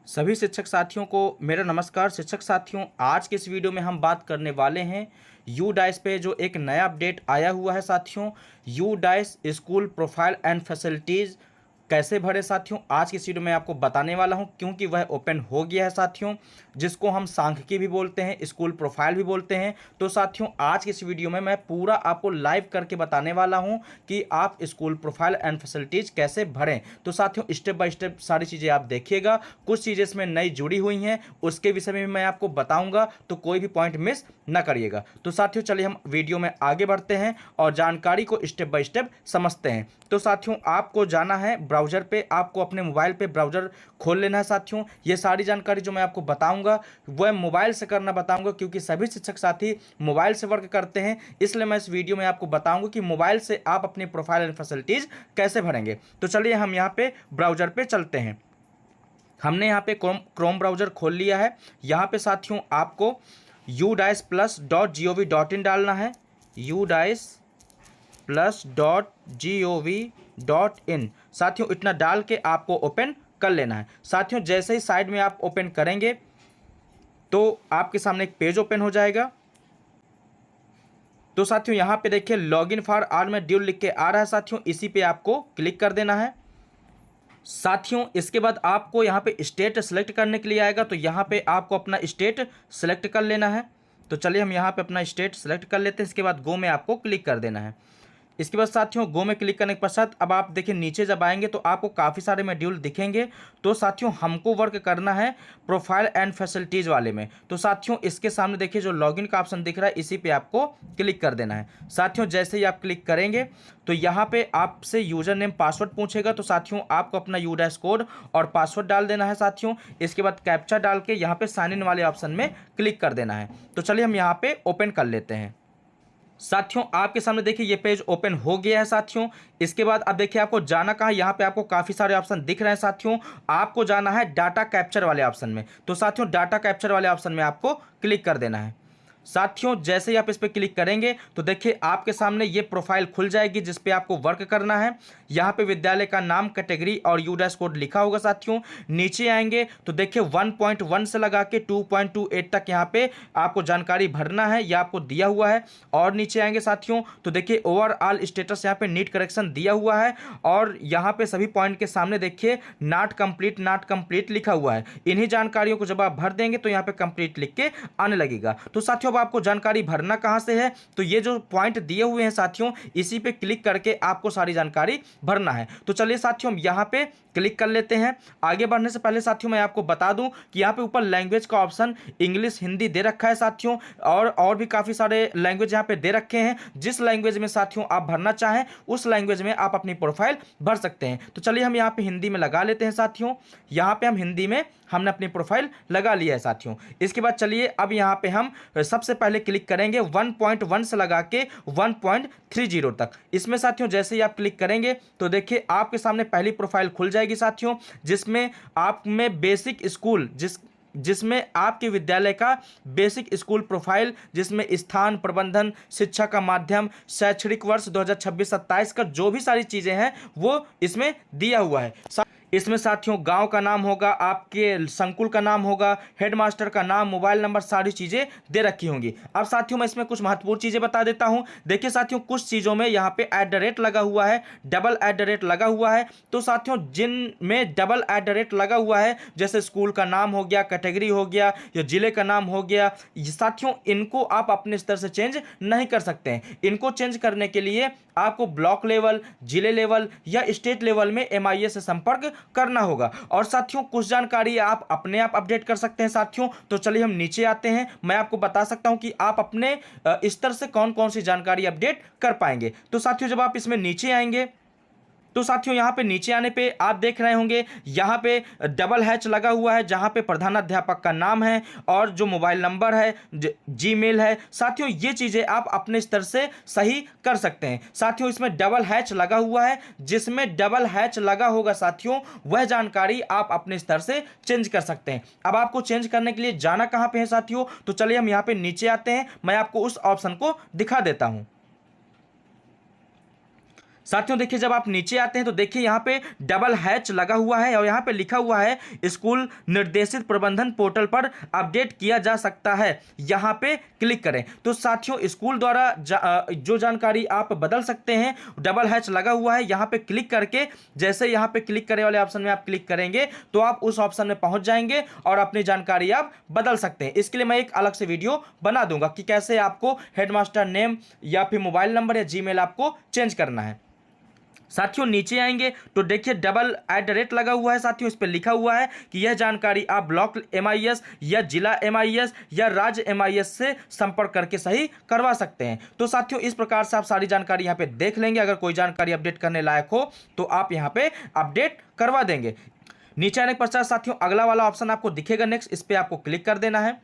सभी शिक्षक साथियों को मेरा नमस्कार। शिक्षक साथियों, आज के इस वीडियो में हम बात करने वाले हैं यू डाइस पे जो एक नया अपडेट आया हुआ है साथियों। You dice school profile and facilities कैसे भरे साथियों, आज की इस वीडियो में आपको बताने वाला हूं, क्योंकि वह ओपन हो गया है साथियों, जिसको हम सांख्यिकी भी बोलते हैं, स्कूल प्रोफाइल भी बोलते हैं। तो साथियों, आज की इस वीडियो में मैं पूरा आपको लाइव करके बताने वाला हूं कि आप स्कूल प्रोफाइल एंड फैसिलिटीज़ कैसे भरें। तो साथियों, स्टेप बाय स्टेप सारी चीज़ें आप देखिएगा। कुछ चीज़ें इसमें नई जुड़ी हुई हैं, उसके विषय में भी मैं आपको बताऊंगा, तो कोई भी पॉइंट मिस ना करिएगा। तो साथियों, चलिए हम वीडियो में आगे बढ़ते हैं और जानकारी को स्टेप बाय स्टेप समझते हैं। तो साथियों, आपको जाना है ब्राउज़र पे, आपको अपने मोबाइल पे ब्राउज़र खोल लेना है साथियों। ये सारी जानकारी जो मैं आपको बताऊंगा वह मोबाइल से करना बताऊंगा, क्योंकि सभी शिक्षक साथी मोबाइल से वर्क करते हैं, इसलिए मैं इस वीडियो में आपको बताऊंगा कि मोबाइल से आप अपनी प्रोफाइल एंड फैसिलिटीज़ कैसे भरेंगे। तो चलिए हम यहाँ पे ब्राउज़र पे चलते हैं। हमने यहाँ पे क्रोम ब्राउज़र खोल लिया है। यहाँ पे साथियों आपको udice+.gov.in डालना है, udice+.gov.in। साथियों, इतना डाल के आपको ओपन कर लेना है। साथियों, जैसे ही साइड में आप ओपन करेंगे तो आपके सामने एक पेज ओपन हो जाएगा। तो साथियों, यहाँ पे देखिए लॉगिन फॉर आर में ड्यूल लिख के आ रहा है साथियों, इसी पे आपको क्लिक कर देना है। साथियों, इसके बाद आपको यहाँ पे स्टेट सेलेक्ट करने के लिए आएगा, तो यहाँ पे आपको अपना स्टेट सेलेक्ट कर लेना है। तो चलिए हम यहाँ पे अपना स्टेट सेलेक्ट कर लेते हैं। इसके बाद गो में आपको क्लिक कर देना है। इसके बाद साथियों, गो में क्लिक करने के पश्चात अब आप देखिए नीचे जब आएंगे तो आपको काफ़ी सारे मॉड्यूल दिखेंगे। तो साथियों, हमको वर्क करना है प्रोफाइल एंड फैसिलिटीज़ वाले में। तो साथियों, इसके सामने देखिए जो लॉगिन का ऑप्शन दिख रहा है, इसी पे आपको क्लिक कर देना है। साथियों, जैसे ही आप क्लिक करेंगे तो यहाँ पे आपसे यूज़र नेम पासवर्ड पूछेगा। तो साथियों, आपको अपना यूडाइस कोड और पासवर्ड डाल देना है साथियों। इसके बाद कैप्चा डाल के यहाँ पे साइन इन वाले ऑप्शन में क्लिक कर देना है। तो चलिए हम यहाँ पे ओपन कर लेते हैं। साथियों, आपके सामने देखिए ये पेज ओपन हो गया है साथियों। इसके बाद अब देखिए आपको जाना कहाँ है, यहाँ पे आपको काफ़ी सारे ऑप्शन दिख रहे हैं साथियों। आपको जाना है डाटा कैप्चर वाले ऑप्शन में। तो साथियों, डाटा कैप्चर वाले ऑप्शन में आपको क्लिक कर देना है। साथियों, जैसे ही आप इस पर क्लिक करेंगे तो देखिए आपके सामने ये प्रोफाइल खुल जाएगी, जिस पे आपको वर्क करना है। यहाँ पे विद्यालय का नाम, कैटेगरी और यूडाइस कोड लिखा होगा साथियों। नीचे आएंगे तो देखिए 1.1 से लगा के 2.28 तक यहाँ पे आपको जानकारी भरना है, यह आपको दिया हुआ है। और नीचे आएंगे साथियों तो देखिए ओवरऑल स्टेटस यहाँ पे नीट करेक्शन दिया हुआ है, और यहाँ पे सभी पॉइंट के सामने देखिए नॉट कंप्लीट लिखा हुआ है। इन्हीं जानकारियों को जब आप भर देंगे तो यहाँ पे कंप्लीट लिख के आने लगेगा। तो साथियों, आपको जानकारी भरना कहां से है, तो ये जो पॉइंट दिए हुए हैं साथियों, इसी पे क्लिक करके आपको सारी जानकारी भरना है। तो चलिए साथियों, हम यहां पे क्लिक कर लेते हैं। आगे बढ़ने से पहले साथियों मैं आपको बता दूं कि यहां पे ऊपर लैंग्वेज का ऑप्शन इंग्लिश, हिंदी दे रखा है साथियों, और भी काफी सारे लैंग्वेज यहां पे दे रखे हैं। जिस लैंग्वेज में साथियों आप भरना चाहें उस लैंग्वेज में आप अपनी प्रोफाइल भर सकते हैं। तो चलिए हम यहां पे हिंदी में लगा लेते हैं साथियों। यहां पे हम हिंदी में हमने अपनी प्रोफाइल लगा लिया है साथियों। इसके बाद चलिए अब यहां पे हम सबसे पहले क्लिक करेंगे 1.1 से लगा के 1.30 तक। इसमें साथियों जैसे ही आप क्लिक करेंगे तो देखिए आपके सामने पहली प्रोफाइल खुल जाएगी साथियों, जिसमें आप में बेसिक स्कूल जिसमें आपके विद्यालय का बेसिक स्कूल प्रोफाइल, जिसमें स्थान, प्रबंधन, शिक्षा का माध्यम, शैक्षणिक वर्ष 2026-27 का जो भी सारी चीज़ें हैं वो इसमें दिया हुआ है। इसमें साथियों गांव का नाम होगा, आपके संकुल का नाम होगा, हेडमास्टर का नाम, मोबाइल नंबर, सारी चीज़ें दे रखी होंगी। अब साथियों मैं इसमें कुछ महत्वपूर्ण चीज़ें बता देता हूं। देखिए साथियों, कुछ चीज़ों में यहाँ पे @ लगा हुआ है, डबल @ लगा हुआ है। तो साथियों, जिनमें डबल @ लगा हुआ है, जैसे स्कूल का नाम हो गया, कैटेगरी हो गया, या जिले का नाम हो गया, साथियों इनको आप अपने स्तर से चेंज नहीं कर सकते हैं। इनको चेंज करने के लिए आपको ब्लॉक लेवल, जिले लेवल या स्टेट लेवल में MIA से संपर्क करना होगा। और साथियों कुछ जानकारी आप अपने आप अपडेट कर सकते हैं साथियों। तो चलिए हम नीचे आते हैं, मैं आपको बता सकता हूं कि आप अपने स्तर से कौन कौन सी जानकारी अपडेट कर पाएंगे। तो साथियों जब आप इसमें नीचे आएंगे तो साथियों यहाँ पे नीचे आने पे आप देख रहे होंगे यहाँ पे डबल हैच लगा हुआ है, जहाँ पे प्रधानाध्यापक का नाम है और जो मोबाइल नंबर है, जीमेल है। साथियों ये चीज़ें आप अपने स्तर से सही कर सकते हैं। साथियों इसमें डबल हैच लगा हुआ है, जिसमें डबल हैच लगा होगा साथियों वह जानकारी आप अपने स्तर से चेंज कर सकते हैं। अब आपको चेंज करने के लिए जाना कहाँ पे है साथियों, तो चलिए हम यहाँ पे नीचे आते हैं, मैं आपको उस ऑप्शन को दिखा देता हूँ। साथियों देखिए जब आप नीचे आते हैं तो देखिए यहाँ पे डबल हैच लगा हुआ है और यहाँ पे लिखा हुआ है स्कूल निर्देशित प्रबंधन पोर्टल पर अपडेट किया जा सकता है, यहाँ पे क्लिक करें। तो साथियों स्कूल द्वारा जो जानकारी आप बदल सकते हैं, डबल हैच लगा हुआ है, यहाँ पे क्लिक करके जैसे यहाँ पे क्लिक करे वाले ऑप्शन में आप क्लिक करेंगे तो आप उस ऑप्शन में पहुंच जाएंगे और अपनी जानकारी आप बदल सकते हैं। इसके लिए मैं एक अलग से वीडियो बना दूंगा कि कैसे आपको हेडमास्टर नेम या फिर मोबाइल नंबर या जीमेल आपको चेंज करना है। साथियों नीचे आएंगे तो देखिए डबल @ लगा हुआ है साथियों, इस पर लिखा हुआ है कि यह जानकारी आप ब्लॉक MIS या जिला MIS या राज्य MIS से संपर्क करके सही करवा सकते हैं। तो साथियों इस प्रकार से आप सारी जानकारी यहाँ पे देख लेंगे। अगर कोई जानकारी अपडेट करने लायक हो तो आप यहाँ पे अपडेट करवा देंगे। नीचे आने के पश्चात साथियों अगला वाला ऑप्शन आपको दिखेगा नेक्स्ट, इस पर आपको क्लिक कर देना है।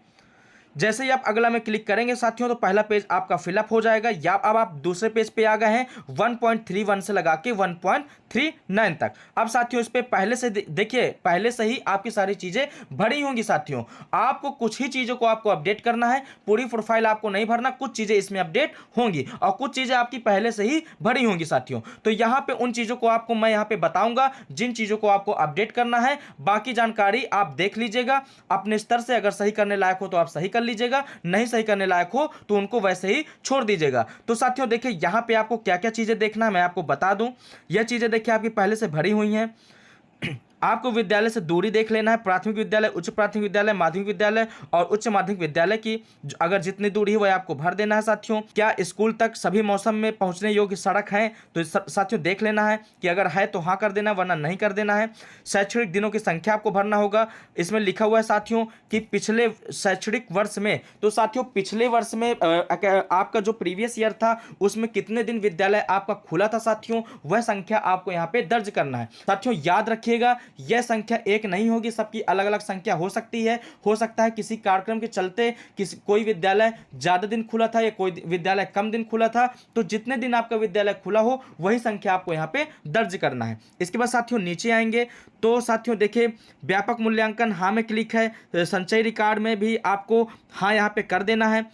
जैसे ही आप अगला में क्लिक करेंगे साथियों तो पहला पेज आपका फिलअप हो जाएगा, या अब आप दूसरे पेज पे आ गए हैं 1.31 से लगा के 1.39 तक। अब साथियों इस पे पहले से देखिए पहले से ही आपकी सारी चीजें भरी होंगी साथियों। आपको कुछ ही चीजों को आपको अपडेट करना है, पूरी प्रोफाइल आपको नहीं भरना, कुछ चीजें इसमें अपडेट होंगी और कुछ चीजें आपकी पहले से ही भरी होंगी साथियों। तो यहाँ पे उन चीजों को आपको मैं यहाँ पे बताऊंगा जिन चीजों को आपको अपडेट करना है। बाकी जानकारी आप देख लीजिएगा अपने स्तर से, अगर सही करने लायक हो तो आप सही कर लीजिएगा, नहीं सही करने लायक हो तो उनको वैसे ही छोड़ दीजिएगा। तो साथियों देखिए यहां पे आपको क्या क्या चीजें देखना है मैं आपको बता दूं। यह चीजें देखिए आपकी पहले से भरी हुई हैं। आपको विद्यालय से दूरी देख लेना है, प्राथमिक विद्यालय, उच्च प्राथमिक विद्यालय, माध्यमिक विद्यालय और उच्च माध्यमिक विद्यालय की अगर जितनी दूरी है वह आपको भर देना है साथियों। क्या स्कूल तक सभी मौसम में पहुंचने योग्य सड़क है तो साथियों देख लेना है कि अगर है तो हाँ कर देना, वरना नहीं कर देना है। शैक्षणिक दिनों की संख्या आपको भरना होगा। इसमें लिखा हुआ है साथियों कि पिछले शैक्षणिक वर्ष में, तो साथियों पिछले वर्ष में आपका जो प्रीवियस ईयर था उसमें कितने दिन विद्यालय आपका खुला था साथियों, वह संख्या आपको यहाँ पे दर्ज करना है। साथियों याद रखिएगा यह संख्या एक नहीं होगी, सबकी अलग अलग संख्या हो सकती है। हो सकता है किसी कार्यक्रम के चलते कोई विद्यालय ज्यादा दिन खुला था या कोई विद्यालय कम दिन खुला था, तो जितने दिन आपका विद्यालय खुला हो वही संख्या आपको यहाँ पे दर्ज करना है। इसके बाद साथियों नीचे आएंगे तो साथियों देखिए व्यापक मूल्यांकन हाँ में क्लिक है। संचय रिकॉर्ड में भी आपको हाँ यहाँ पे कर देना है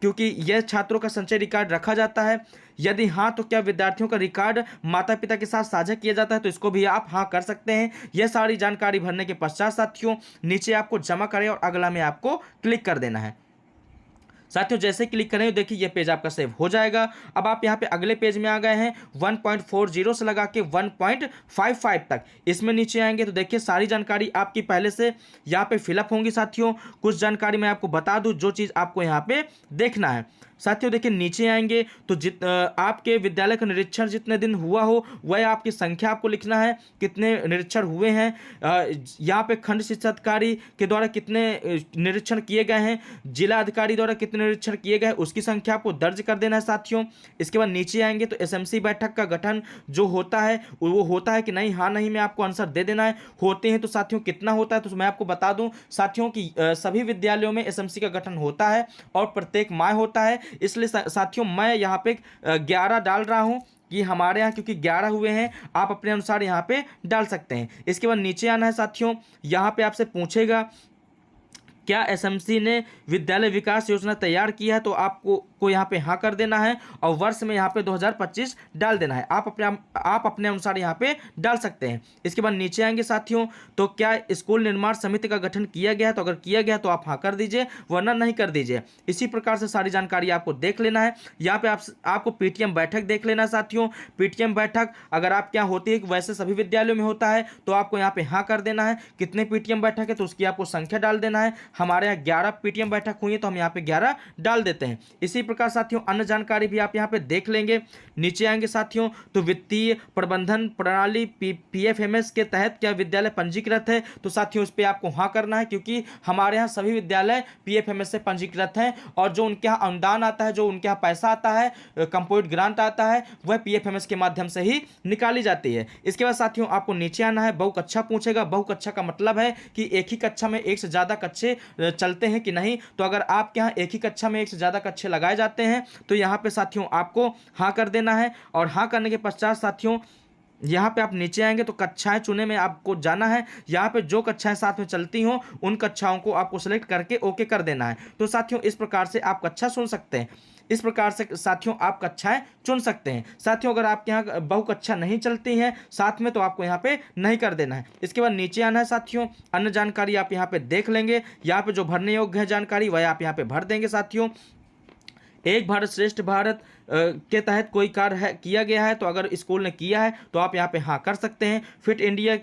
क्योंकि यह छात्रों का संचय रिकॉर्ड रखा जाता है। यदि हाँ तो क्या विद्यार्थियों का रिकॉर्ड माता पिता के साथ साझा किया जाता है तो इसको भी आप हाँ कर सकते हैं। यह सारी जानकारी भरने के पश्चात साथियों नीचे आपको जमा करें और अगला में आपको क्लिक कर देना है। साथियों जैसे क्लिक करें देखिए ये पेज आपका सेव हो जाएगा। अब आप यहाँ पे अगले पेज में आ गए हैं 1.40 से लगा के 1.55 तक। इसमें नीचे आएंगे तो देखिए सारी जानकारी आपकी पहले से यहाँ पे फिलअप होंगी साथियों। कुछ जानकारी मैं आपको बता दूं जो चीज़ आपको यहाँ पे देखना है। साथियों देखिए नीचे आएंगे तो आपके विद्यालय का निरीक्षण जितने दिन हुआ हो वह आपकी संख्या आपको लिखना है, कितने निरीक्षण हुए हैं, यहाँ पे खंड शिक्षा अधिकारी के द्वारा कितने निरीक्षण किए गए हैं, जिला अधिकारी द्वारा कितने निरीक्षण किए गए उसकी संख्या आपको दर्ज कर देना है साथियों। इसके बाद नीचे आएंगे तो SMC बैठक का गठन जो होता है वो होता है कि नहीं, हाँ नहीं में आपको आंसर दे देना है। होते हैं तो साथियों कितना होता है तो मैं आपको बता दूं साथियों कि सभी विद्यालयों में SMC का गठन होता है और प्रत्येक माह होता है। इसलिए साथियों मैं यहाँ पे 11 डाल रहा हूँ कि हमारे यहाँ क्योंकि 11 हुए हैं, आप अपने अनुसार यहाँ पे डाल सकते हैं। इसके बाद नीचे आना है साथियों, यहाँ पे आपसे पूछेगा क्या SMC ने विद्यालय विकास योजना तैयार किया है तो आपको यहाँ पे हाँ कर देना है और वर्ष में यहाँ पे 2025 डाल देना है। आप अपने अनुसार यहाँ पे डाल सकते हैं। इसके बाद नीचे आएंगे साथियों तो क्या स्कूल निर्माण समिति का गठन किया गया है तो अगर किया गया तो आप हाँ कर दीजिए, वरना नहीं कर दीजिए। इसी प्रकार से सारी जानकारी आपको देख लेना है। यहाँ पे आपको PTM बैठक देख लेना है साथियों। PTM बैठक अगर आपके यहाँ होती है, वैसे सभी विद्यालयों में होता है, तो आपको यहाँ पे हाँ कर देना है। कितने PTM बैठक है तो उसकी आपको संख्या डाल देना है। हमारे यहाँ 11 PTM बैठक हुई है तो हम यहाँ पे 11 डाल देते हैं। इसी प्रकार साथियों अन्य जानकारी भी आप यहाँ पे देख लेंगे। नीचे आएंगे साथियों तो वित्तीय प्रबंधन प्रणाली PFMS के तहत क्या विद्यालय पंजीकृत है तो साथियों इस पे आपको हाँ करना है क्योंकि हमारे यहाँ सभी विद्यालय PFMS से पंजीकृत हैं और जो उनके यहाँ अनुदान आता है, जो उनके यहाँ पैसा आता है, कंपोजिट ग्रांट आता है, वह PFMS के माध्यम से ही निकाली जाती है। इसके बाद साथियों आपको नीचे आना है। बहु कक्षा पूछेगा। बहु कक्षा का मतलब है कि एक ही कक्षा में एक से ज़्यादा कक्षे चलते हैं कि नहीं। तो अगर आपके यहाँ एक ही कक्षा में एक से ज़्यादा कक्षे लगाए जाते हैं तो यहाँ पे साथियों आपको हाँ कर देना है और हाँ करने के पश्चात साथियों यहाँ पे आप नीचे आएंगे तो कक्षाएं चुने में आपको जाना है। यहाँ पे जो कक्षाएं साथ में चलती हों उन कक्षाओं को आपको सिलेक्ट करके ओके कर देना है। तो साथियों इस प्रकार से आप कक्षा चुन सकते हैं, इस प्रकार से साथियों आप कक्षाएं चुन सकते हैं। साथियों अगर आपके यहाँ बहु कक्षा नहीं चलती हैं साथ में तो आपको यहाँ पे नहीं कर देना है। इसके बाद नीचे आना है साथियों, अन्य जानकारी आप यहाँ पे देख लेंगे। यहाँ पे जो भरने योग्य है जानकारी वह आप यहाँ पे भर देंगे साथियों। एक भारत श्रेष्ठ भारत के तहत कोई कार्य है किया गया है तो अगर स्कूल ने किया है तो आप यहाँ पे हाँ कर सकते हैं। फिट इंडिया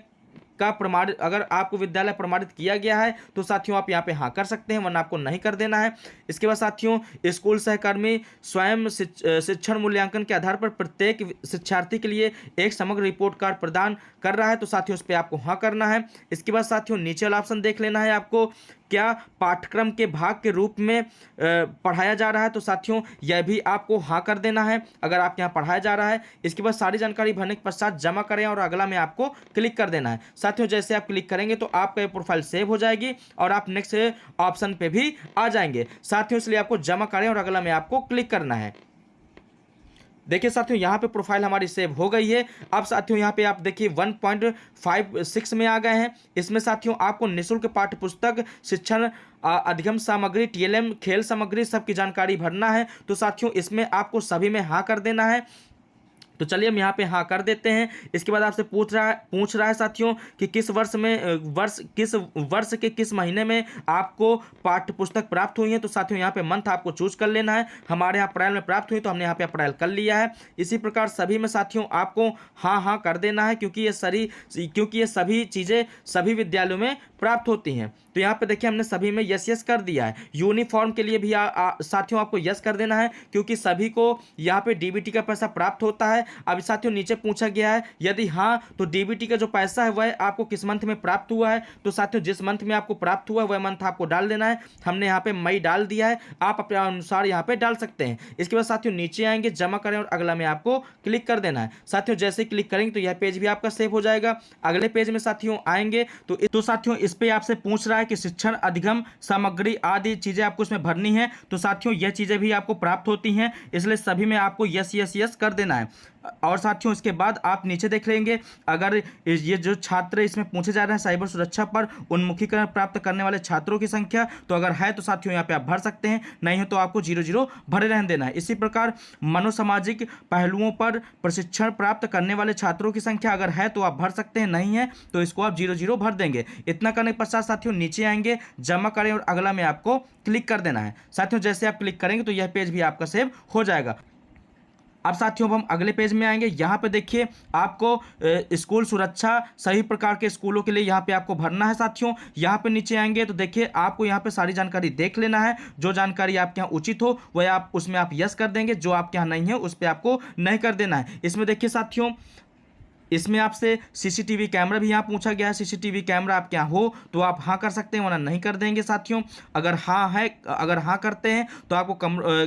का प्रमाणित, अगर आपको विद्यालय प्रमाणित किया गया है तो साथियों आप यहाँ पे हाँ कर सकते हैं, वरना आपको नहीं कर देना है। इसके बाद साथियों स्कूल सहकर्मी स्वयं शिक्षण मूल्यांकन के आधार पर प्रत्येक शिक्षार्थी के लिए एक समग्र रिपोर्ट कार्ड प्रदान कर रहा है तो साथियों उस पर आपको हाँ करना है। इसके बाद साथियों नीचे वाला ऑप्शन देख लेना है आपको, क्या पाठ्यक्रम के भाग के रूप में पढ़ाया जा रहा है तो साथियों यह भी आपको हाँ कर देना है अगर आपके यहाँ पढ़ाया जा रहा है। इसके बाद सारी जानकारी भरने के पश्चात जमा करें और अगला में आपको क्लिक कर देना है। साथियों जैसे आप क्लिक करेंगे तो आपका प्रोफाइल सेव हो जाएगी और आप नेक्स्ट ऑप्शन पे भी आ जाएंगे साथियों, इसलिए आपको जमा करें और अगला में आपको क्लिक करना है। देखिए साथियों यहाँ पे प्रोफाइल हमारी सेव हो गई है। अब साथियों यहाँ पे आप देखिए 1.56 में आ गए हैं। इसमें साथियों आपको निःशुल्क पाठ्य पुस्तक, शिक्षण अधिगम सामग्री, TLM, खेल सामग्री सबकी जानकारी भरना है तो साथियों इसमें आपको सभी में हाँ कर देना है। तो चलिए हम यहाँ पे हाँ कर देते हैं। इसके बाद आपसे पूछ रहा है साथियों कि किस वर्ष के किस महीने में आपको पाठ्य पुस्तक प्राप्त हुई है तो साथियों यहाँ पे मंथ आपको चूज कर लेना है। हमारे यहाँ अप्रैल में प्राप्त हुई तो हमने यहाँ पे अप्रैल कर लिया है। इसी प्रकार सभी में साथियों आपको हाँ कर देना है क्योंकि ये सभी चीज़ें सभी विद्यालयों में प्राप्त होती हैं। तो यहाँ पे देखिए हमने सभी में यस कर दिया है। यूनिफॉर्म के लिए भी साथियों आपको यस कर देना है क्योंकि सभी को यहाँ पे DBT का पैसा प्राप्त होता है। अब साथियों नीचे पूछा गया है यदि हाँ तो DBT का जो पैसा है वह आपको किस मंथ में प्राप्त हुआ है तो साथियों जिस मंथ में आपको प्राप्त हुआ है वह मंथ आपको डाल देना है। हमने यहाँ पे मई डाल दिया है, आप अपने अनुसार यहाँ पे डाल सकते हैं। इसके बाद साथियों नीचे आएंगे, जमा करें और अगला में आपको क्लिक कर देना है। साथियों जैसे क्लिक करेंगे तो यह पेज भी आपका सेव हो जाएगा। अगले पेज में साथियों आएंगे तो साथियों इस पे आपसे पूछ रहा है कि शिक्षण अधिगम सामग्री आदि चीजें आपको इसमें भरनी है तो साथियों यह चीजें भी आपको प्राप्त होती हैं, इसलिए सभी में आपको यस कर देना है। और साथियों इसके बाद आप नीचे देख लेंगे, अगर ये जो छात्र इसमें पूछे जा रहे हैं साइबर सुरक्षा पर उन्मुखीकरण प्राप्त करने वाले छात्रों की संख्या, तो अगर है तो साथियों यहाँ पे आप भर सकते हैं, नहीं हो तो आपको 00 भरे रहने देना है। इसी प्रकार मनोसामाजिक पहलुओं पर प्रशिक्षण प्राप्त करने वाले छात्रों की संख्या अगर है तो आप भर सकते हैं, नहीं है तो इसको आप 00 भर देंगे। इतना करने के पश्चात साथियों नीचे आएंगे, जमा करें और अगला में आपको क्लिक कर देना है। साथियों जैसे आप क्लिक करेंगे तो यह पेज भी आपका सेव हो जाएगा। अब साथियों हम अगले पेज में आएंगे। यहाँ पे देखिए आपको स्कूल सुरक्षा सभी प्रकार के स्कूलों के लिए यहाँ पे आपको भरना है। साथियों यहाँ पे नीचे आएंगे तो देखिए आपको यहाँ पे सारी जानकारी देख लेना है। जो जानकारी आपके यहाँ उचित हो वह आप उसमें आप यस कर देंगे, जो आपके यहाँ नहीं है उस पर आपको नहीं कर देना है। इसमें देखिए साथियों इसमें आपसे CCTV कैमरा भी यहाँ पूछा गया है। CCTV कैमरा आपके यहाँ हो तो आप हाँ कर सकते हैं, वरना नहीं कर देंगे। साथियों अगर हाँ करते हैं तो आपको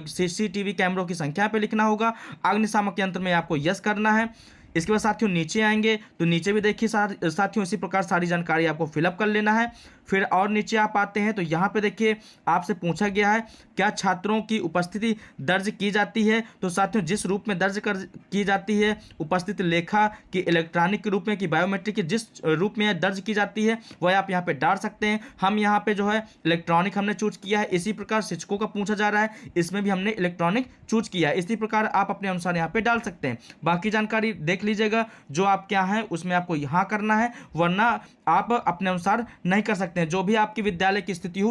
CCTV कैमरों की संख्या पे लिखना होगा। अग्निशामक यंत्र में आपको यस करना है। इसके बाद साथियों नीचे आएंगे तो नीचे भी देखिए साथियों इसी प्रकार सारी जानकारी आपको फिलअप कर लेना है। फिर और नीचे आप आते हैं तो यहाँ पे देखिए आपसे पूछा गया है क्या छात्रों की उपस्थिति दर्ज की जाती है, तो साथियों जिस रूप में दर्ज की जाती है उपस्थिति लेखा की इलेक्ट्रॉनिक के रूप में कि बायोमेट्रिक के जिस रूप में दर्ज की जाती है वह आप यहाँ पे डाल सकते हैं। हम यहाँ पे जो है इलेक्ट्रॉनिक हमने चूज किया है। इसी प्रकार शिक्षकों का पूछा जा रहा है, इसमें भी हमने इलेक्ट्रॉनिक चूज किया है। इसी प्रकार आप अपने अनुसार यहाँ पे डाल सकते हैं। बाकी जानकारी देख लीजिएगा, जो आप क्या है उसमें आपको यहाँ करना है, वरना आप अपने अनुसार नहीं कर सकते हैं। जो भी आपकी विद्यालय की स्थिति हो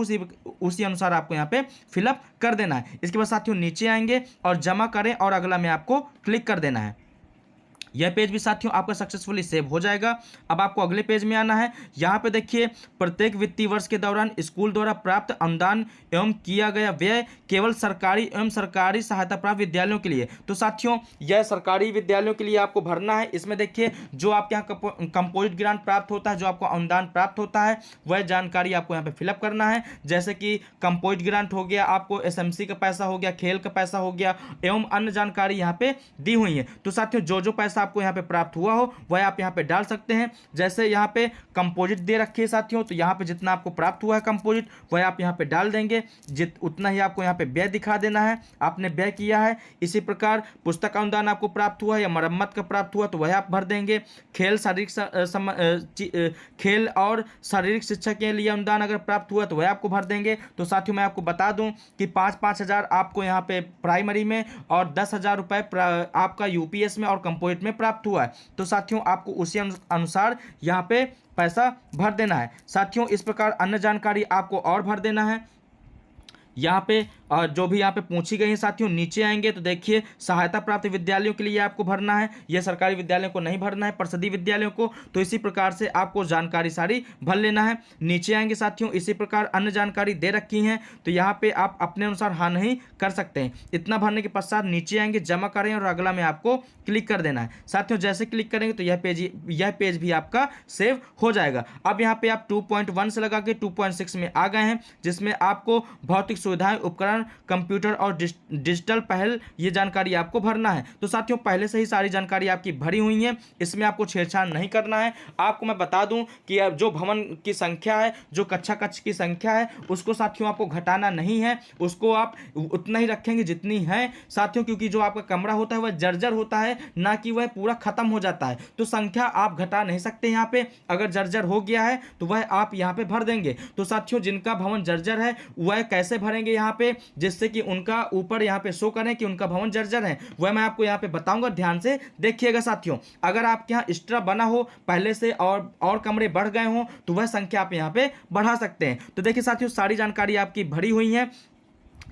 उसी अनुसार आपको यहाँ पे फिलअप कर देना है। इसके बाद साथियों नीचे आएंगे और जमा करें और अगला में आपको क्लिक कर देना है। यह पेज भी साथियों आपका सक्सेसफुली सेव हो जाएगा। अब आपको अगले पेज में आना है। यहाँ पे देखिए प्रत्येक वित्तीय वर्ष के दौरान स्कूल द्वारा प्राप्त अनुदान एवं किया गया व्यय केवल सरकारी एवं सरकारी सहायता प्राप्त विद्यालयों के लिए। तो साथियों यह सरकारी विद्यालयों के लिए आपको भरना है। इसमें देखिए जो आपके यहाँ कंपोजिट ग्रांट प्राप्त होता है, जो आपको अनुदान प्राप्त होता है, वह जानकारी आपको यहाँ पे फिलअप करना है। जैसे कि कंपोजिट ग्रांट हो गया, आपको SMC का पैसा हो गया, खेल का पैसा हो गया एवं अन्य जानकारी यहाँ पे दी हुई है। तो साथियों जो पैसा आपको यहाँ पे प्राप्त हुआ हो वह आप यहाँ पे डाल सकते हैं। जैसे यहाँ पे कंपोजिट दे रखी है साथियों, तो यहाँ पे जितना आपको प्राप्त हुआ है कंपोजिट वह आप यहाँ पे डाल देंगे, उतना ही आपको यहाँ पे व्यय दिखा देना है, आपने व्यय किया है। इसी प्रकार पुस्तक अनुदान आपको प्राप्त हुआ है या मरम्मत का प्राप्त हुआ तो वह आप भर देंगे। खेल और शारीरिक शिक्षा के लिए अनुदान अगर प्राप्त हुआ तो वह आपको भर देंगे। तो साथियों मैं आपको बता दूं कि 5-5 हज़ार आपको यहाँ पे प्राइमरी में और 10,000 रुपये आपका यूपीएस में और कंपोजिट में प्राप्त हुआ है। तो साथियों आपको उसी अनुसार यहाँ पे पैसा भर देना है। साथियों इस प्रकार अन्य जानकारी आपको और भर देना है यहाँ पे, और जो भी यहाँ पे पूछी गई है साथियों। नीचे आएंगे तो देखिए सहायता प्राप्त विद्यालयों के लिए आपको भरना है, यह सरकारी विद्यालयों को नहीं भरना है, परिषदीय विद्यालयों को। तो इसी प्रकार से आपको जानकारी सारी भर लेना है। नीचे आएंगे साथियों, इसी प्रकार अन्य जानकारी दे रखी हैं तो यहाँ पे आप अपने अनुसार हाँ नहीं कर सकते हैं। इतना भरने के पश्चात नीचे आएंगे, जमा करें और अगला में आपको क्लिक कर देना है। साथियों जैसे क्लिक करेंगे तो यह पेज भी आपका सेव हो जाएगा। अब यहाँ पे आप 2.1 से लगा के 2.6 में आ गए हैं, जिसमें आपको भौतिक सुविधाएं, उपकरण, कंप्यूटर और डिजिटल पहल ये जानकारी आपको भरना है। तो साथियों पहले से ही सारी जानकारी आपकी भरी हुई है, इसमें आपको छेड़छाड़ नहीं करना है। आपको मैं बता दूं कि जो भवन की संख्या है, जो कक्षा कक्ष की संख्या है, उसको साथियों आपको घटाना नहीं है, उसको आप उतना ही रखेंगे जितनी है साथियों, क्योंकि जो आपका कमरा होता है वह जर्जर होता है, ना कि वह पूरा खत्म हो जाता है। तो संख्या आप घटा नहीं सकते यहाँ पे, अगर जर्जर हो गया है तो वह आप यहाँ पे भर देंगे। तो साथियों जिनका भवन जर्जर है वह कैसे भरेंगे यहाँ पे, जिससे कि उनका ऊपर यहाँ पे शो करें कि उनका भवन जर्जर है, वह मैं आपको यहाँ पे बताऊंगा, ध्यान से देखिएगा साथियों। अगर आपके यहाँ एक्स्ट्रा बना हो पहले से और कमरे बढ़ गए हों तो वह संख्या आप यहाँ पे बढ़ा सकते हैं। तो देखिए साथियों सारी जानकारी आपकी भरी हुई है।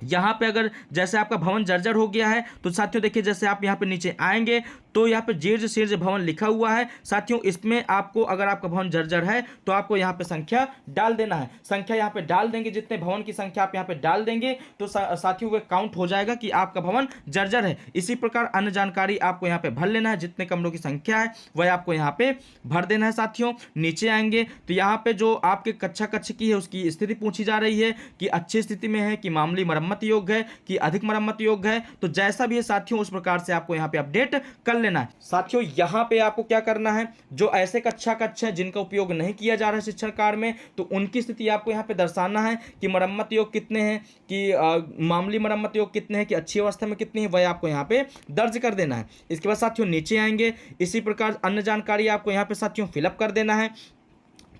यहाँ पे अगर जैसे आपका भवन जर्जर हो गया है तो साथियों देखिए जैसे आप यहाँ पे नीचे आएंगे तो यहाँ पे जीर्ज शीर्ष भवन लिखा हुआ है साथियों। इसमें आपको अगर आपका भवन जर्जर है तो आपको यहाँ पे संख्या डाल देना है। संख्या यहाँ पे डाल देंगे, जितने भवन की संख्या आप यहाँ पे डाल देंगे तो साथियों वो काउंट हो जाएगा कि आपका भवन जर्जर है। इसी प्रकार अन्य जानकारी आपको यहाँ पे भर लेना है, जितने कमरों की संख्या है वह आपको यहाँ पे भर देना है। साथियों नीचे आएंगे तो यहाँ पे जो आपके कक्षा कक्ष की है उसकी स्थिति पूछी जा रही है कि अच्छी स्थिति में है, कि मामूली मरम्मत योग्य है, कि अधिक मरम्मत योग्य है। तो जैसा भी है साथियों उस प्रकार से आपको यहाँ पे अपडेट कर लेना है। साथियों यहाँ पे आपको क्या करना है, जो ऐसे कक्षा कक्ष है जिनका उपयोग नहीं किया जा रहा है शिक्षण कार्य में, तो उनकी स्थिति आपको यहाँ पे दर्शाना है कि मरम्मत योग कितने हैं, कि मामूली मरम्मत योग कितने हैं, कि अच्छी अवस्था में कितनी है, वह आपको यहाँ पे दर्ज कर देना है। इसके बाद साथियों नीचे आएंगे, इसी प्रकार अन्य जानकारी आपको यहाँ पे साथियों फिलअप कर देना है।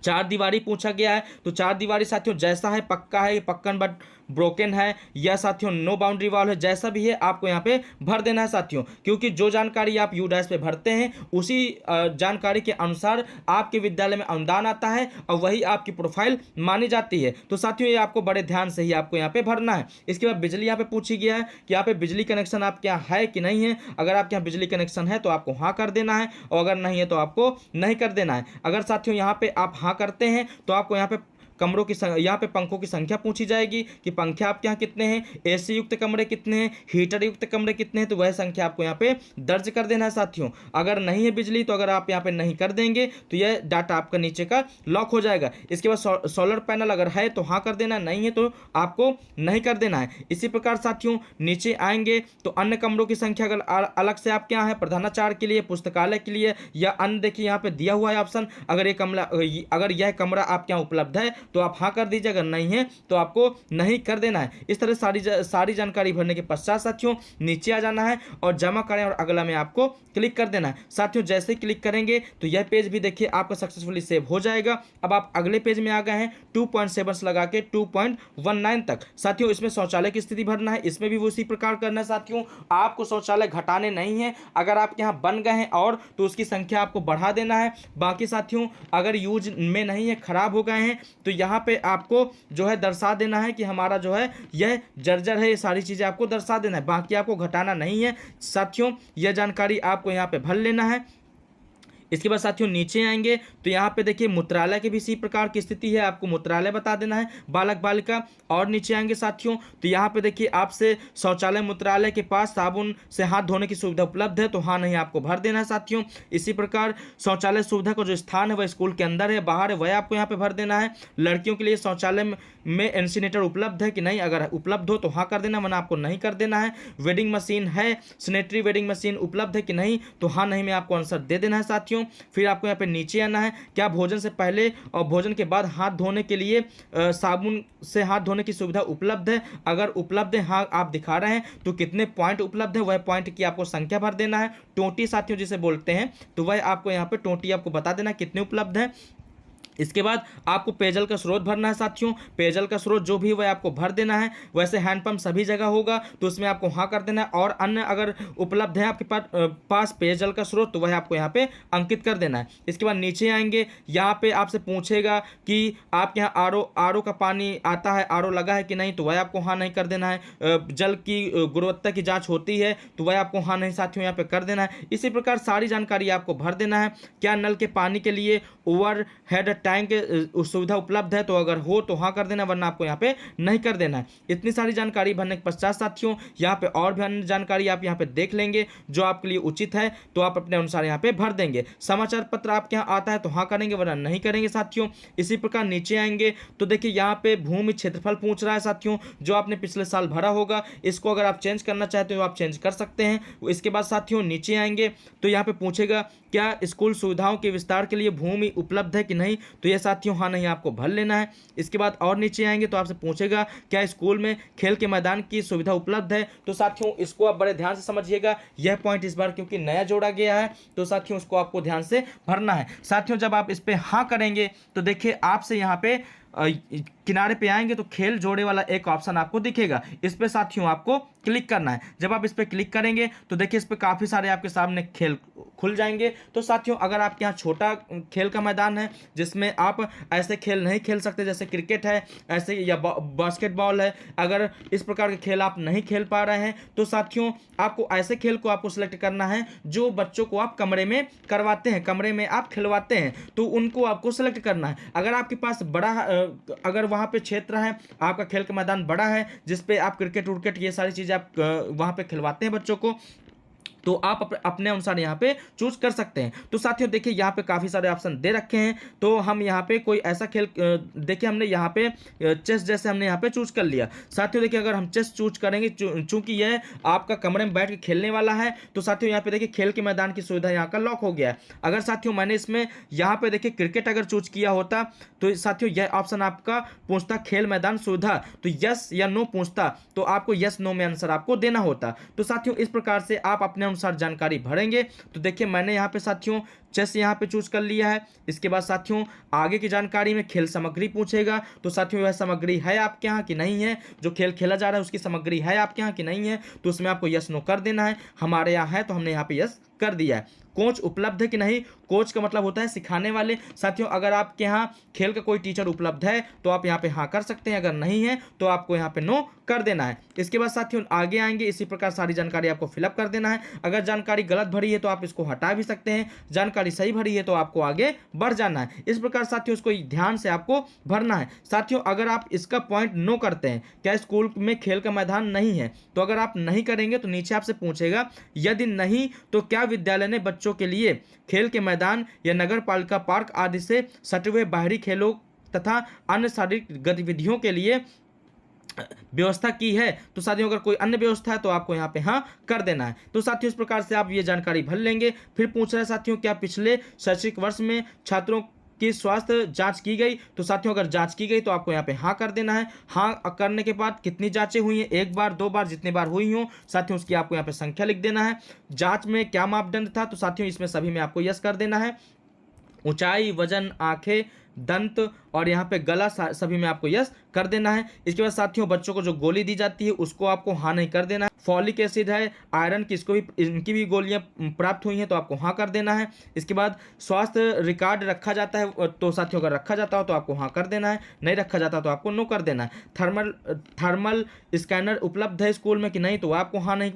चार दीवारी पूछा गया है तो चार दीवारी साथियों जैसा है, पक्का है, पक्कन बट ब्रोकन है, या साथियों नो बाउंड्री वॉल है, जैसा भी है आपको यहाँ पे भर देना है साथियों। क्योंकि जो जानकारी आप यू डैश पे भरते हैं उसी जानकारी के अनुसार आपके विद्यालय में अनुदान आता है और वही आपकी प्रोफाइल मानी जाती है। तो साथियों ये आपको बड़े ध्यान से ही आपको यहाँ पे भरना है। इसके बाद बिजली यहाँ पे पूछी गया है कि यहाँ पे बिजली कनेक्शन आपके यहाँ है कि नहीं है। अगर आपके यहाँ बिजली कनेक्शन है तो आपको हाँ कर देना है, और अगर नहीं है तो आपको नहीं कर देना है। अगर साथियों यहाँ पे आप हाँ करते हैं तो आपको यहाँ पे कमरों की यहाँ पे पंखों की संख्या पूछी जाएगी कि पंखे आपके यहाँ कितने हैं, एसी युक्त कमरे कितने हैं, हीटर युक्त कमरे कितने हैं, तो वह संख्या आपको यहाँ पे दर्ज कर देना है साथियों। अगर नहीं है बिजली तो अगर आप यहाँ पे नहीं कर देंगे तो यह डाटा आपका नीचे का लॉक हो जाएगा। इसके बाद सोलर पैनल अगर है तो हाँ कर देना, नहीं है तो आपको नहीं कर देना है। इसी प्रकार साथियों नीचे आएंगे तो अन्य कमरों की संख्या अगर अलग से आपके यहाँ है, प्रधानाचार्य के लिए, पुस्तकालय के लिए या अन्य, देखिए यहाँ पे दिया हुआ है ऑप्शन। अगर यह कमरा आपके यहाँ उपलब्ध है तो आप हाँ कर दीजिए, अगर नहीं है तो आपको नहीं कर देना है। इस तरह सारी जानकारी भरने के पश्चात साथियों नीचे आ जाना है और जमा करें और अगला में आपको क्लिक कर देना है। साथियों जैसे ही क्लिक करेंगे तो यह पेज भी देखिए आपका सक्सेसफुली सेव हो जाएगा। अब आप अगले पेज में आ गए हैं 2.7 से लगा के 2.19 तक। साथियों इसमें शौचालय की स्थिति भरना है, इसमें भी उसी प्रकार करना है साथियों। आपको शौचालय घटाने नहीं है, अगर आपके यहाँ बन गए हैं और तो उसकी संख्या आपको बढ़ा देना है। बाकी साथियों अगर यूज में नहीं है, खराब हो गए हैं, तो यहाँ पे आपको जो है दर्शा देना है कि हमारा जो है यह जर्जर है। ये सारी चीज़ें आपको दर्शा देना है, बाकी आपको घटाना नहीं है साथियों। यह जानकारी आपको यहाँ पे भर लेना है। इसके बाद साथियों नीचे आएंगे तो यहाँ पे देखिए मूत्रालय की भी इसी प्रकार की स्थिति है, आपको मूत्रालय बता देना है बालक बालिका। और नीचे आएंगे साथियों तो यहाँ पे देखिए आपसे शौचालय मूत्रालय के पास साबुन से हाथ धोने की सुविधा उपलब्ध है, तो हाँ नहीं आपको भर देना है साथियों। इसी प्रकार शौचालय सुविधा का जो स्थान है वह स्कूल के अंदर है बाहर है वह आपको यहाँ पे भर देना है। लड़कियों के लिए शौचालय में इंसिनेटर उपलब्ध है कि नहीं, अगर उपलब्ध हो तो हाँ कर देना, वरना आपको नहीं कर देना है। वेडिंग मशीन है, सैनिटरी वेडिंग मशीन उपलब्ध है कि नहीं, तो हाँ नहीं में आपको आंसर दे देना है साथियों। फिर आपको यहाँ पे नीचे आना है, क्या भोजन से पहले और भोजन के बाद हाथ धोने के लिए साबुन से हाथ धोने की सुविधा उपलब्ध है, अगर उपलब्ध है हाँ आप दिखा रहे हैं तो कितने पॉइंट उपलब्ध है वह पॉइंट की आपको संख्या भर देना है। टोटी साथियों जिसे बोलते हैं तो वह आपको यहाँ पे टोटी आपको बता देना कितने उपलब्ध है। इसके बाद आपको पेयजल का स्रोत भरना है साथियों, पेयजल का स्रोत जो भी वह आपको भर देना है। वैसे हैंडपंप सभी जगह होगा तो उसमें आपको हाँ कर देना है, और अन्य अगर उपलब्ध है आपके पास पेयजल का स्रोत तो वह आपको यहाँ पे अंकित कर देना है। इसके बाद नीचे आएंगे, यहाँ पे आपसे पूछेगा कि आपके यहाँ आरओ का पानी आता है, आरओ लगा है कि नहीं, तो वह आपको हाँ नहीं कर देना है। जल की गुणवत्ता की जाँच होती है तो वह आपको हाँ नहीं साथियों यहाँ पे कर देना है। इसी प्रकार सारी जानकारी आपको भर देना है। क्या नल के पानी के लिए ओवर हेड टैंक सुविधा उपलब्ध है, तो अगर हो तो हाँ कर देना, वरना आपको यहाँ पे नहीं कर देना है। इतनी सारी जानकारी भरने के पश्चात साथियों यहाँ पे और भी अन्य जानकारी आप यहाँ पे देख लेंगे जो आपके लिए उचित है, तो आप अपने अनुसार यहाँ पे भर देंगे। समाचार पत्र आपके यहाँ आता है तो हाँ करेंगे, वरना नहीं करेंगे साथियों। इसी प्रकार नीचे आएंगे तो देखिए यहाँ पे भूमि क्षेत्रफल पूछ रहा है साथियों, जो आपने पिछले साल भरा होगा, इसको अगर आप चेंज करना चाहते हो आप चेंज कर सकते हैं। इसके बाद साथियों नीचे आएंगे तो यहाँ पे पूछेगा क्या स्कूल सुविधाओं के विस्तार के लिए भूमि उपलब्ध है कि नहीं, तो यह साथियों हाँ नहीं आपको भर लेना है। इसके बाद और नीचे आएंगे तो आपसे पूछेगा क्या स्कूल में खेल के मैदान की सुविधा उपलब्ध है, तो साथियों इसको आप बड़े ध्यान से समझिएगा, यह पॉइंट इस बार क्योंकि नया जोड़ा गया है तो साथियों इसको आपको ध्यान से भरना है। साथियों जब आप इस पे हाँ करेंगे तो देखिए आपसे यहाँ पे किनारे पे आएंगे तो खेल जोड़े वाला एक ऑप्शन आपको दिखेगा, इस पे साथियों आपको क्लिक करना है। जब आप इस पे क्लिक करेंगे तो देखिए इस पे काफ़ी सारे आपके सामने खेल खुल जाएंगे। तो साथियों अगर आपके यहाँ छोटा खेल का मैदान है जिसमें आप ऐसे खेल नहीं खेल सकते जैसे क्रिकेट है ऐसे या बास्केटबॉल है, अगर इस प्रकार के खेल आप नहीं खेल पा रहे हैं तो साथियों आपको ऐसे खेल को आपको सिलेक्ट करना है जो बच्चों को आप कमरे में करवाते हैं, कमरे में आप खिलवाते हैं, तो उनको आपको सिलेक्ट करना है। अगर आपके पास बड़ा अगर वहाँ पे क्षेत्र है, आपका खेल का मैदान बड़ा है जिसपे आप क्रिकेट उर्केट ये सारी चीज़ें आप वहाँ पे खिलवाते हैं बच्चों को, तो आप अपने अनुसार यहाँ पे चूज कर सकते हैं। तो साथियों देखिए यहाँ पे काफ़ी सारे ऑप्शन दे रखे हैं, तो हम यहाँ पे कोई ऐसा खेल देखिए हमने यहाँ पे चेस जैसे हमने यहाँ पे चूज कर लिया। साथियों देखिए अगर हम चेस चूज करेंगे चूंकि यह आपका कमरे में बैठ के खेलने वाला है, तो साथियों यहाँ पे देखिए खेल के मैदान की सुविधा यहाँ का लॉक हो गया है। अगर साथियों मैंने इसमें यहाँ पे देखिए क्रिकेट अगर चूज किया होता तो साथियों यह ऑप्शन आपका पूछता खेल मैदान सुविधा, तो यस या नो पूछता, तो आपको यस नो में आंसर आपको देना होता। तो साथियों इस प्रकार से आप अपने अनुसार जानकारी भरेंगे। तो देखिए मैंने यहाँ पे साथियों चेस यहाँ पे चूज कर लिया है। इसके बाद साथियों आगे की जानकारी में खेल सामग्री पूछेगा, तो साथियों वह सामग्री है आपके यहाँ कि नहीं है, जो खेल खेला जा रहा है उसकी सामग्री है आपके यहाँ कि नहीं है, तो उसमें आपको यस नो कर देना है। हमारे यहाँ है तो हमने यहाँ पे यस कर दिया है। कोच उपलब्ध है कि नहीं, कोच का मतलब होता है सिखाने वाले। साथियों अगर आपके यहाँ खेल का कोई टीचर उपलब्ध है तो आप यहाँ पे हाँ कर सकते हैं, अगर नहीं है तो आपको यहाँ पे नो कर देना है। इसके बाद साथियों आगे आएंगे, इसी प्रकार सारी जानकारी आपको फिलअप कर देना है। अगर जानकारी गलत भरी है तो आप इसको हटा भी सकते हैं, जानकारी सही भरी है तो आपको आगे बढ़ जाना है। इस प्रकार साथियों इसको ध्यान से आपको भरना है। साथियों अगर आप इसका पॉइंट नो करते हैं, क्या स्कूल में खेल का मैदान नहीं है, तो अगर आप नहीं करेंगे तो नीचे आपसे पूछेगा यदि नहीं तो क्या विद्यालय ने बच्चों के लिए खेल के मैदान या नगर पालिका पार्क आदि से सटे हुए बाहरी खेलों तथा अन्य शारीरिक गतिविधियों के लिए व्यवस्था की है, तो साथियों अगर कोई अन्य व्यवस्था है तो आपको यहाँ पे हाँ कर देना है। तो साथियों इस प्रकार से आप ये जानकारी भर लेंगे। फिर पूछ रहे हैं साथियों क्या पिछले शैक्षिक वर्ष में छात्रों की स्वास्थ्य जांच की गई, तो साथियों अगर जांच की गई तो आपको यहाँ पे हाँ कर देना है। हाँ करने के बाद कितनी जांचें हुई हैं, एक बार दो बार जितनी बार हुई हों साथियों उसकी आपको यहाँ पे संख्या लिख देना है। जांच में क्या मापदंड था, तो साथियों इसमें सभी में आपको यस कर देना है। ऊंचाई, वजन, आंखें, दंत और यहाँ पे गला सभी में आपको यस कर देना है। इसके बाद साथियों बच्चों को जो गोली दी जाती है उसको आपको हाँ नहीं कर देना है। फॉलिक एसिड है, आयरन की, इसको भी, इनकी भी गोलियां प्राप्त हुई हैं तो आपको हाँ कर देना है। इसके बाद स्वास्थ्य रिकॉर्ड रखा जाता है तो साथियों अगर रखा जाता हो तो आपको हाँ कर देना है, नहीं रखा जाता तो आपको नो कर देना है। थर्मल स्कैनर उपलब्ध है स्कूल में कि नहीं तो आपको हाँ नहीं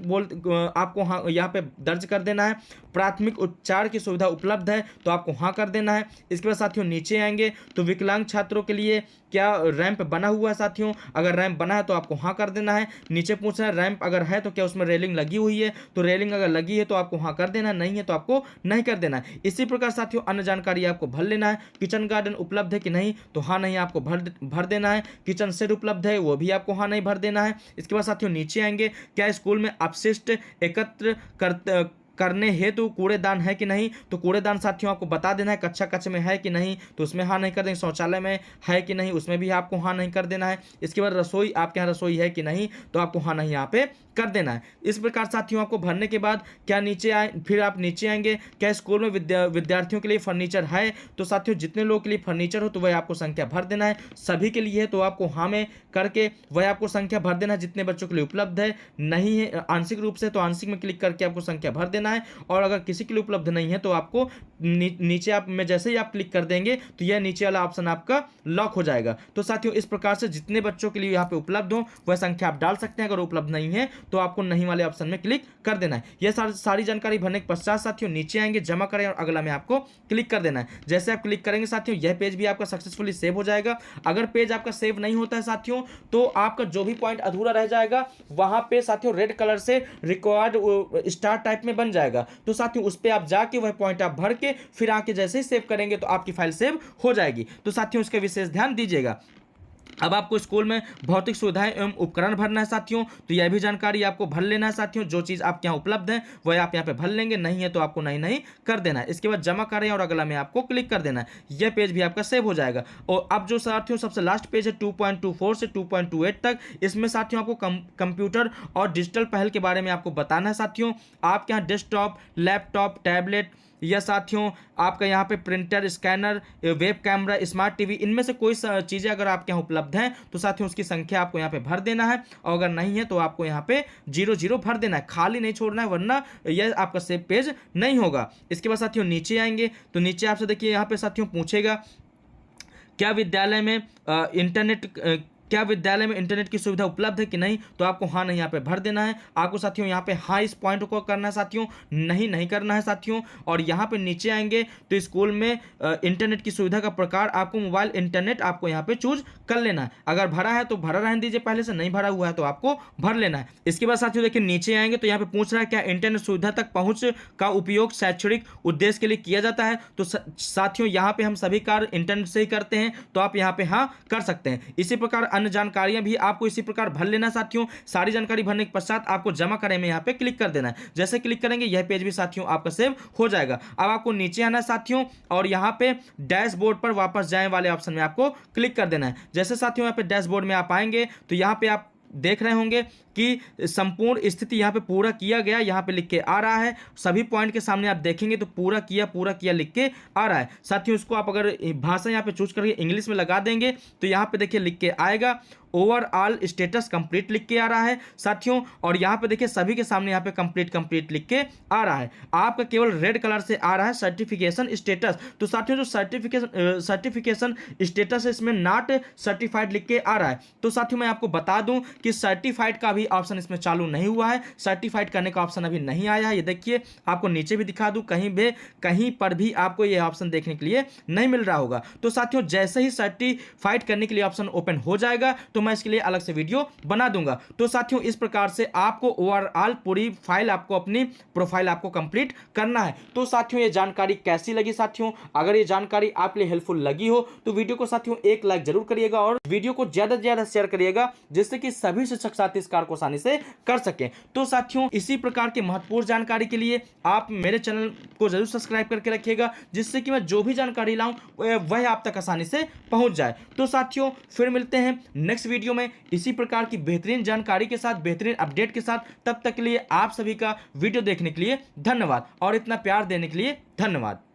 आपको हाँ यहाँ पे दर्ज कर देना है। प्राथमिक उपचार की सुविधा उपलब्ध है तो आपको हाँ कर देना है। इसके बाद साथियों नीचे आएंगे तो विकलांग छात्रों के लिए क्या रैंप बना हुआ है साथियों, अगर रैंप बना है तो आपको हाँ कर देना है। नीचे पूछ रहा है रैंप अगर है तो क्या उसमें रेलिंग लगी हुई है, तो रेलिंग अगर लगी है तो आपको हाँ कर देना है, नहीं है तो आपको नहीं कर देना है। इसी प्रकार साथियों अन्य जानकारी आपको भर लेना है। किचन गार्डन उपलब्ध है कि नहीं तो हाँ नहीं आपको भर देना है। किचन सेट उपलब्ध है वो भी आपको हाँ नहीं भर देना है। इसके बाद साथियों नीचे आएंगे, क्या स्कूल में अपशिष्ट एकत्र करने हेतु कूड़ेदान है कि नहीं, तो कूड़ेदान साथियों आपको बता देना है। कक्षा कक्ष में है कि नहीं तो उसमें हाँ नहीं कर देंगे। शौचालय में है कि नहीं उसमें भी आपको हाँ नहीं कर देना है। इसके बाद रसोई, आपके यहाँ रसोई है कि नहीं तो आपको हाँ नहीं यहाँ पे कर देना है। इस प्रकार साथियों आपको भरने के बाद क्या नीचे आए, फिर आप नीचे आएंगे, क्या स्कूल में विद्यार्थियों के लिए फर्नीचर है, तो साथियों जितने लोगों के लिए फर्नीचर हो तो वह आपको संख्या भर देना है। सभी के लिए है तो आपको हाँ में करके वह आपको संख्या भर देना है जितने बच्चों के लिए उपलब्ध है। नहीं है आंशिक रूप से तो आंशिक में क्लिक करके आपको संख्या भर देना है। और अगर किसी के लिए उपलब्ध नहीं है तो आपको नीचे आप में जैसे ही आप क्लिक कर देंगे तो यह नीचे वाला ऑप्शन आपका लॉक हो जाएगा। तो साथियों इस प्रकार से जितने बच्चों के लिए यहाँ पे उपलब्ध हो वह संख्या आप डाल सकते हैं। अगर उपलब्ध नहीं है तो आपको नहीं वाले ऑप्शन में क्लिक कर देना है। यह सारी जानकारी भरने के पश्चात साथियों नीचे आएंगे, जमा करें और अगला में आपको क्लिक कर देना है। जैसे आप क्लिक करेंगे साथियों यह पेज भी आपका सक्सेसफुली सेव हो जाएगा। अगर पेज आपका सेव नहीं होता है साथियों तो आपका जो भी पॉइंट अधूरा रह जाएगा वहां पे साथियों रेड कलर से रिक्वायर्ड स्टार टाइप में बन जाएगा। तो साथियों उस पर आप जाके वह पॉइंट आप भर के फिर आके जैसे ही सेव करेंगे तो आपकी फाइल सेव हो जाएगी। तो साथियों इसका विशेष ध्यान दीजिएगा। अब आपको स्कूल में भौतिक सुविधाएं एवं उपकरण भरना है साथियों, तो यह भी जानकारी आपको भर लेना है साथियों। जो चीज़ आपके यहाँ उपलब्ध है वह आप यहाँ पे भर लेंगे, नहीं है तो आपको नहीं कर देना है। इसके बाद जमा करें और अगला में आपको क्लिक कर देना है। यह पेज भी आपका सेव हो जाएगा। और अब जो साथियों सबसे लास्ट पेज है 2.24 से 2.28 तक, इसमें साथियों आपको कंप्यूटर और डिजिटल पहल के बारे में आपको बताना है साथियों। आपके यहाँ डेस्कटॉप, लैपटॉप, टैबलेट या साथियों आपका यहाँ पे printer, scanner, web camera, smart TV, इनमें से कोई चीज़ें अगर आपके यहाँ उपलब्ध हैं तो साथियों उसकी संख्या आपको यहाँ पे भर देना है। और अगर नहीं है तो आपको यहाँ पे 00 भर देना है, खाली नहीं छोड़ना है वरना यह आपका सेव पेज नहीं होगा। इसके बाद साथियों नीचे आएंगे तो नीचे आपसे देखिए यहाँ पे साथियों पूछेगा क्या विद्यालय में इंटरनेट की सुविधा उपलब्ध है कि नहीं, तो आपको हाँ नहीं यहाँ पे भर देना है। आपको साथियों यहाँ पे हाँ इस पॉइंट को करना है साथियों, नहीं करना है साथियों। और यहाँ पे नीचे आएंगे तो स्कूल में इंटरनेट की सुविधा का प्रकार आपको मोबाइल इंटरनेट आपको यहाँ पे चूज कर लेना है। अगर भरा है तो भरा रहने दीजिए, पहले से नहीं भरा हुआ है तो आपको भर लेना है। इसके बाद साथियों देखिए नीचे आएंगे तो यहाँ पे पूछ रहा है क्या इंटरनेट सुविधा तक पहुंच का उपयोग शैक्षणिक उद्देश्य के लिए किया जाता है, तो साथियों यहाँ पे हम सभी कार्य इंटरनेट से ही करते हैं तो आप यहाँ पे हाँ कर सकते हैं। इसी प्रकार अन्य जानकारियां भी आपको इसी प्रकार भर लेना साथियों। सारी जानकारी भरने के पश्चात आपको जमा करें में यहाँ पे क्लिक कर देना है। जैसे क्लिक करेंगे यह पेज भी साथियों आपका सेव हो जाएगा। अब आपको नीचे आना है साथियों और यहाँ पे डैशबोर्ड पर वापस जाए वाले ऑप्शन में आपको क्लिक कर देना है। जैसे साथियों यहाँ पे डैशबोर्ड में आप आएंगे तो यहाँ पे आप देख रहे होंगे कि संपूर्ण स्थिति यहाँ पे पूरा किया गया, यहाँ पे लिख के आ रहा है। सभी पॉइंट के सामने आप देखेंगे तो पूरा किया लिख के आ रहा है साथियों। इसको आप अगर भाषा यहाँ पे चूज करके इंग्लिश में लगा देंगे तो यहाँ पे देखिए लिख के आएगा ओवरऑल स्टेटस कंप्लीट लिख के आ रहा है साथियों। और यहाँ पे देखिए सभी के सामने यहाँ पे कंप्लीट लिख के आ रहा है। आपका केवल रेड कलर से आ रहा है सर्टिफिकेशन स्टेटस। तो साथियों जो सर्टिफिकेशन स्टेटस है इसमें नॉट सर्टिफाइड लिख के आ रहा है। तो साथियों मैं आपको बता दूं कि सर्टिफाइड का भी ऑप्शन इसमें चालू नहीं हुआ है, सर्टिफाइड करने का ऑप्शन अभी नहीं आया है। ये देखिए आपको नीचे भी दिखा दूं, कहीं पर भी आपको ये ऑप्शन देखने के लिए नहीं मिल रहा होगा। तो साथियों जैसे ही सर्टिफाइड करने के लिए ऑप्शन ओपन हो जाएगा तो मैं इसके लिए अलग से वीडियो बना दूंगा। तो साथियों इस प्रकार से आपको ओवरऑल पूरी फाइल आपको अपनी प्रोफाइल आपको कंप्लीट करना है। तो साथियों ये जानकारी कैसी लगी साथियों, अगर ये जानकारी आपके लिए हेल्पफुल लगी हो तो वीडियो को साथियों एक लाइक जरूर करिएगा और वीडियो को ज्यादा से ज्यादा शेयर करिएगा जिससे कि सभी शिक्षक साथी इस कार्य को आसानी से कर सकें। तो साथियों इसी प्रकार की महत्वपूर्ण जानकारी के लिए आप मेरे चैनल को जरूर सब्सक्राइब करके रखिएगा जिससे कि मैं जो भी जानकारी लाऊं वह आप तक आसानी से पहुंच जाए। तो साथियों फिर मिलते हैं नेक्स्ट वीडियो में इसी प्रकार की बेहतरीन जानकारी के साथ, बेहतरीन अपडेट के साथ। तब तक के लिए आप सभी का वीडियो देखने के लिए धन्यवाद और इतना प्यार देने के लिए धन्यवाद।